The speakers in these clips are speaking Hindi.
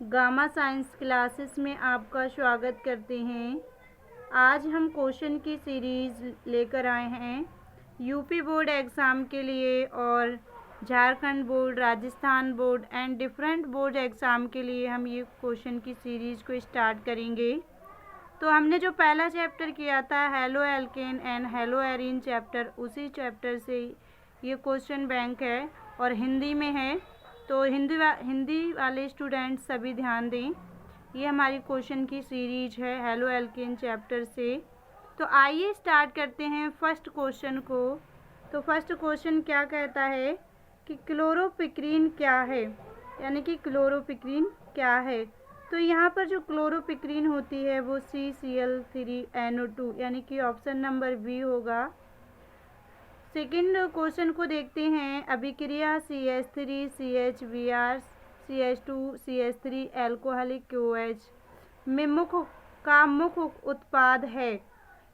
गामा साइंस क्लासेस में आपका स्वागत करते हैं। आज हम क्वेश्चन की सीरीज़ लेकर आए हैं यूपी बोर्ड एग्ज़ाम के लिए और Jharkhand board, Rajasthan board and different board exam के लिए हम ये क्वेश्चन की सीरीज़ को स्टार्ट करेंगे। तो हमने जो पहला चैप्टर किया था halo alkane and hello arene chapter, उसी चैप्टर से ये क्वेश्चन बैंक है और हिंदी में है। तो हिंदी वाले स्टूडेंट सभी ध्यान दें। ये हमारी क्वेश्चन की सीरीज है हेलो एल्केन चैप्टर से। तो आइए स्टार्ट करते हैं फर्स्ट क्वेश्चन को। तो फर्स्ट क्वेश्चन क्या कहता है कि क्लोरोपिक्रीन क्या है, यानी कि क्लोरोपिक्रीन क्या है। तो यहाँ पर जो क्लोरोपिक्रीन होती है वो CCl3NO2 यानी कि ऑप्शन नंबर बी होगा। सेकेंड क्वेश्चन को देखते हैं। अभिक्रिया CH3CHBr CH2 CH3 alcoholic QH में मुख्य उत्पाद है,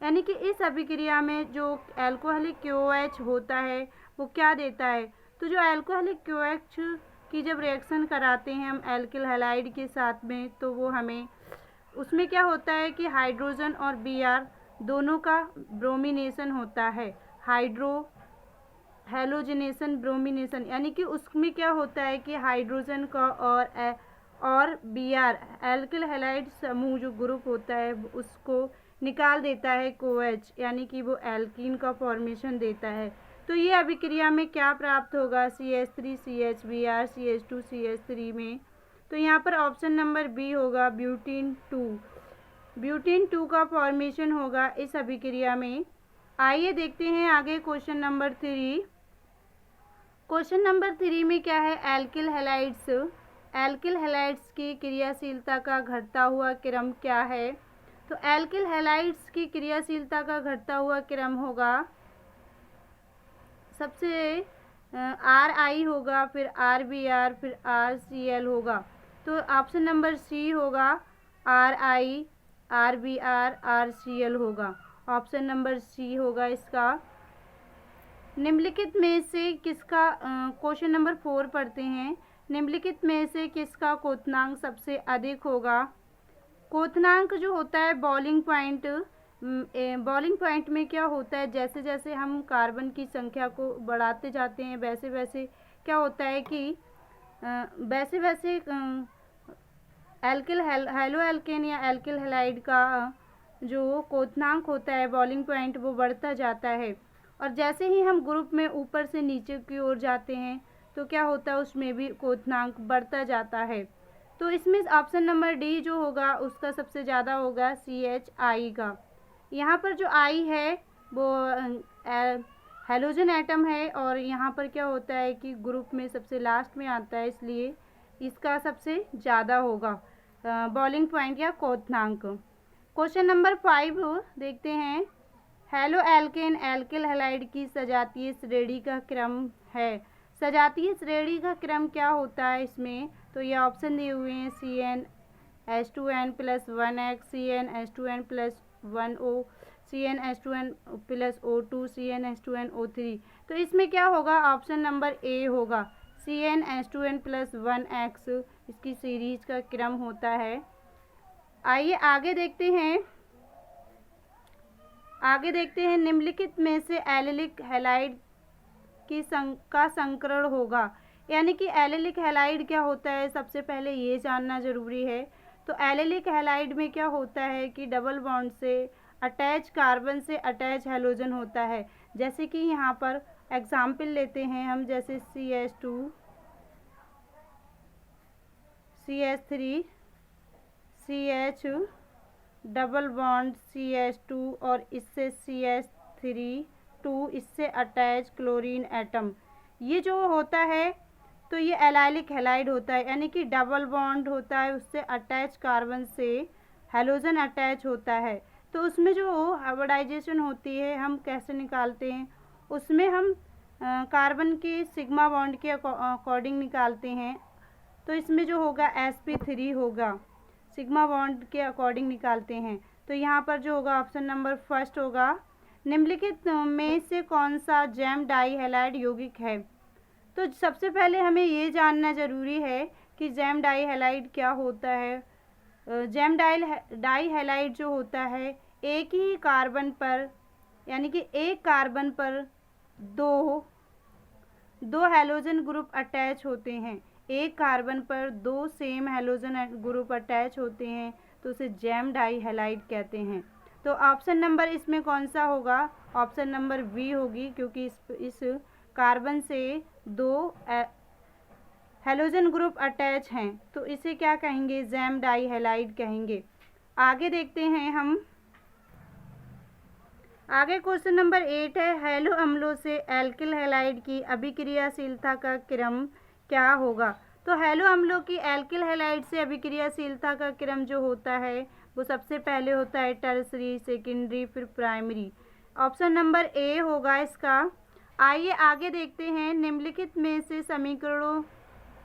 यानी कि इस अभिक्रिया में जो एल्कोहलिक QH होता है वो क्या देता है। तो जो एल्कोहलिक QH की जब रिएक्शन कराते हैं हम एल्किल हैलाइड के साथ में, तो वो हमें उसमें क्या होता है कि हाइड्रोजन और Br दोनों का ब्रोमिनेशन होता है, हैलोजिनेशन ब्रोमिनेशन, यानी कि उसमें क्या होता है कि हाइड्रोजन का और Br एल्किल हैलाइड समूह जो ग्रुप होता है उसको निकाल देता है COH, यानी कि वो एल्कीन का फॉर्मेशन देता है। तो ये अभिक्रिया में क्या प्राप्त होगा CH3CHBr CH2CH3 में। तो यहाँ पर ऑप्शन नंबर बी होगा ब्यूटीन 2 का फॉर्मेशन होगा इस अभिक्रिया में। आइए देखते हैं आगे क्वेश्चन नंबर 3। क्वेश्चन नंबर 3 में क्या है, एल्किल हैलाइड्स की क्रियाशीलता का घटता हुआ क्रम क्या है। तो एल्किल हैलाइड्स की क्रियाशीलता का घटता हुआ क्रम होगा, सबसे RI होगा, फिर RBr, फिर RCl होगा। तो ऑप्शन नंबर सी होगा, RI RBr RCl होगा। ऑप्शन नंबर सी होगा इसका। निम्नलिखित में से किसका, क्वेश्चन नंबर 4 पढ़ते हैं। निम्नलिखित में से किसका क्वोथनांक सबसे अधिक होगा। क्वोथनांक जो होता है बॉइलिंग पॉइंट में क्या होता है, जैसे जैसे हम कार्बन की संख्या को बढ़ाते जाते हैं वैसे वैसे क्या होता है कि वैसे वैसे हेलो एल्केन या एल्किल हैलाइड का जो क्वोथनांक होता है बॉइलिंग पॉइंट वो बढ़ता जाता है। और जैसे ही हम ग्रुप में ऊपर से नीचे की ओर जाते हैं तो क्या होता है उसमें भी क्वोथनांक बढ़ता जाता है। तो इसमें ऑप्शन नंबर डी जो होगा उसका सबसे ज़्यादा होगा CHI का। यहाँ पर जो I है वो हैलोजन एटम है और यहाँ पर क्या होता है कि ग्रुप में सबसे लास्ट में आता है, इसलिए इसका सबसे ज़्यादा होगा बॉइलिंग पॉइंट या क्वोथनांक। क्वेश्चन नंबर 5 देखते हैं। हेलो एल्केन एल्किल हैलाइड की सजातीय श्रेणी का क्रम है। सजातीय श्रेणी का क्रम क्या होता है इसमें। तो ये ऑप्शन दिए हुए हैं CnH2n+1X CnH2n+1O CnH2n+O2 CnH2nO3। तो इसमें क्या होगा, ऑप्शन नंबर ए होगा CnH2n+1X इसकी सीरीज का क्रम होता है। आइए आगे देखते हैं। निम्नलिखित में से एलिलिक हैलाइड का संकरण होगा, यानी कि एलिलिक हैलाइड क्या होता है सबसे पहले ये जानना जरूरी है। तो एलिलिक हैलाइड में क्या होता है कि डबल बॉन्ड से अटैच कार्बन से अटैच हैलोजन होता है। जैसे कि यहाँ पर एग्जाम्पल लेते हैं हम, जैसे CH2 CH3 CH double bond CH2 और इससे CH3 इससे अटैच क्लोरीन एटम, ये जो होता है तो ये एलाइलिक हैलाइड होता है, यानी कि डबल बॉन्ड होता है उससे अटैच कार्बन से हैलोजन अटैच होता है। तो उसमें जो हाइब्रिडाइजेशन होती है हम कैसे निकालते हैं, उसमें हम कार्बन के सिग्मा बॉन्ड के अकॉर्डिंग निकालते हैं। तो इसमें जो होगा sp3 होगा, सिग्मा बॉन्ड के अकॉर्डिंग निकालते हैं। तो यहाँ पर जो होगा ऑप्शन नंबर फर्स्ट होगा। निम्नलिखित में से कौन सा जैम डाई हैलाइड यौगिक है। तो सबसे पहले हमें ये जानना ज़रूरी है कि जैम डाई हैलाइड क्या होता है। जैम डाई हैलाइड जो होता है एक ही कार्बन पर, यानी कि एक कार्बन पर दो हैलोजन ग्रुप अटैच होते हैं। एक कार्बन पर दो सेम हैलोजन ग्रुप अटैच होते हैं तो उसे जैम डाई हैलाइड कहते हैं। तो ऑप्शन नंबर इसमें कौन सा होगा? ऑप्शन नंबर बी होगी, क्योंकि इस कार्बन से दो हैलोजन ग्रुप अटैच हैं तो इसे क्या कहेंगे? जैम डाई हैलाइड कहेंगे। आगे देखते हैं हम। आगे क्वेश्चन नंबर 8 है, हैलो अम्लों से एल्किल हैलाइड की अभिक्रियाशीलता का क्रम क्या होगा? तो हैलो अम्लों की एल्किल हैलाइड से अभिक्रियाशीलता का क्रम जो होता है वो सबसे पहले होता है टर्सरी, सेकेंडरी, फिर प्राइमरी। ऑप्शन नंबर ए होगा इसका। आइए आगे देखते हैं, निम्नलिखित में से समीकरणों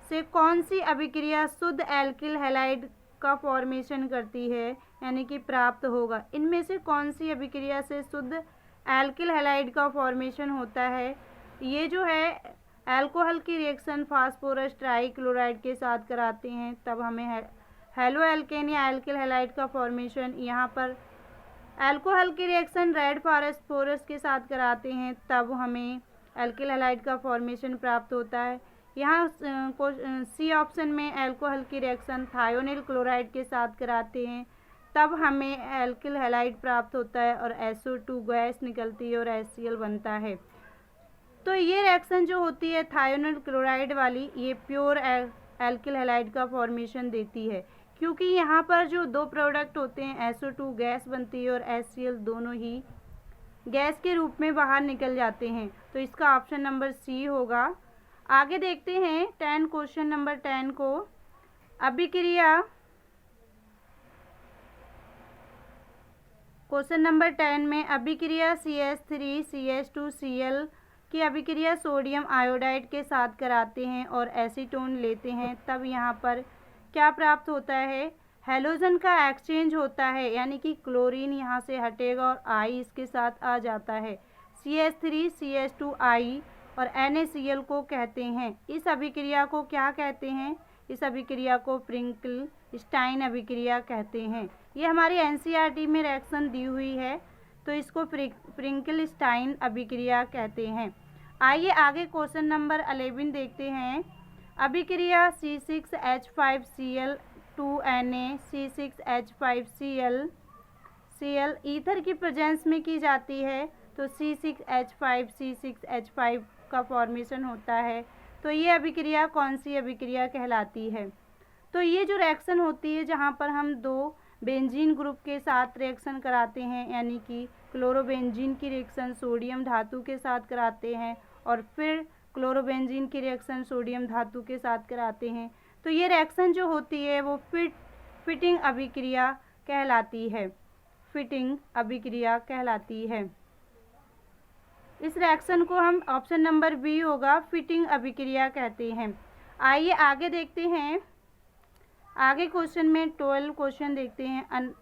से कौन सी अभिक्रिया शुद्ध एल्किल हैलाइड का फॉर्मेशन करती है, यानी कि प्राप्त होगा। इनमें से कौन सी अभिक्रिया से शुद्ध एल्किल हैलाइड का फॉर्मेशन होता है? ये जो है अल्कोहल की रिएक्शन फास्फोरस ट्राइक्लोराइड के साथ कराते हैं तब हमें हैलो एल्केन या एल्किल हैलाइड का फॉर्मेशन, यहाँ पर अल्कोहल की रिएक्शन रेड फास्फोरस के साथ कराते हैं तब हमें एल्किल हैलाइड का फॉर्मेशन प्राप्त होता है। यहाँ सी ऑप्शन में अल्कोहल की रिएक्शन थायोनिल क्लोराइड के साथ कराते हैं तब हमें एल्किल हैलाइड प्राप्त होता है और SO2 गैस निकलती है और HCl बनता है। तो ये रिएक्शन जो होती है थायोनिल क्लोराइड वाली, ये प्योर एल्किल हैलाइड का फॉर्मेशन देती है, क्योंकि यहाँ पर जो दो प्रोडक्ट होते हैं SO2 गैस बनती है और HCl दोनों ही गैस के रूप में बाहर निकल जाते हैं। तो इसका ऑप्शन नंबर सी होगा। आगे देखते हैं क्वेश्चन नंबर 10 को। क्वेश्चन नंबर 10 में अभिक्रिया CH3CH2Cl की अभिक्रिया सोडियम आयोडाइड के साथ कराते हैं और एसीटोन लेते हैं तब यहाँ पर क्या प्राप्त होता है? हैलोजन का एक्सचेंज होता है, यानी कि क्लोरीन यहाँ से हटेगा और आई इसके साथ आ जाता है। CH3CH2I और NaCl को कहते हैं। इस अभिक्रिया को क्या कहते हैं? इस अभिक्रिया को फ्रिंकल-स्टाइन अभिक्रिया कहते हैं। ये हमारी NCERT में रिएक्शन दी हुई है तो इसको फ्रिंकल-स्टाइन अभिक्रिया कहते हैं। आइए आगे क्वेश्चन नंबर 11 देखते हैं। अभिक्रिया C6H5Cl2Na C6H5Cl ईथर की प्रेजेंस में की जाती है तो C6H5 का फॉर्मेशन होता है। तो ये अभिक्रिया कौन सी अभिक्रिया कहलाती है? तो ये जो रिएक्शन होती है जहाँ पर हम दो बेंजीन ग्रुप के साथ रिएक्शन कराते हैं, यानी कि क्लोरोबेंजीन की रिएक्शन सोडियम धातु के साथ कराते हैं और फिर क्लोरोबेंजीन की रिएक्शन सोडियम धातु के साथ कराते हैं, तो ये रिएक्शन जो होती है वो फिटिंग अभिक्रिया कहलाती है। फिटिंग अभिक्रिया कहलाती है। इस रिएक्शन को हम ऑप्शन नंबर बी होगा, फिटिंग अभिक्रिया कहते हैं। आइए आगे देखते हैं। आगे क्वेश्चन में 12 क्वेश्चन देखते हैं।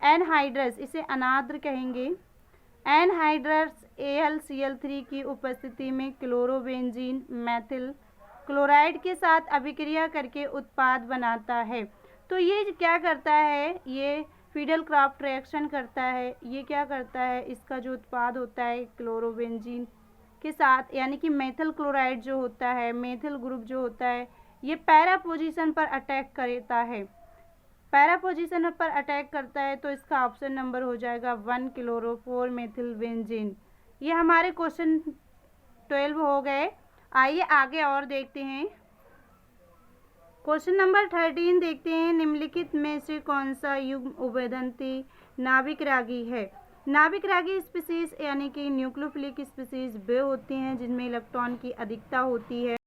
एनहाइड्रस, इसे अनाद्र कहेंगे। एनहाइड्रस AlCl3 की उपस्थिति में क्लोरोबेंजीन मेथिल क्लोराइड के साथ अभिक्रिया करके उत्पाद बनाता है। तो ये क्या करता है? ये फीडल क्राफ्ट रिएक्शन करता है। ये क्या करता है? इसका जो उत्पाद होता है क्लोरोबेंजीन के साथ, यानी कि मेथिल क्लोराइड जो होता है, मेथिल ग्रुप जो होता है, ये पैरा पोजीशन पर अटैक करता है। पैरा पोजीशन पर अटैक करता है तो इसका ऑप्शन नंबर हो जाएगा 1-क्लोरो-4 मेथिल बेंजीन। ये हमारे क्वेश्चन 12 हो गए। आइए आगे और देखते हैं। क्वेश्चन नंबर 13 देखते हैं। निम्नलिखित में से कौन सा युग्म उभयदंती नाभिक रागी है? नाभिक रागी स्पीसीज यानी कि न्यूक्लियोफिलिक स्पीसीज वे होती हैं जिनमें इलेक्ट्रॉन की अधिकता होती है।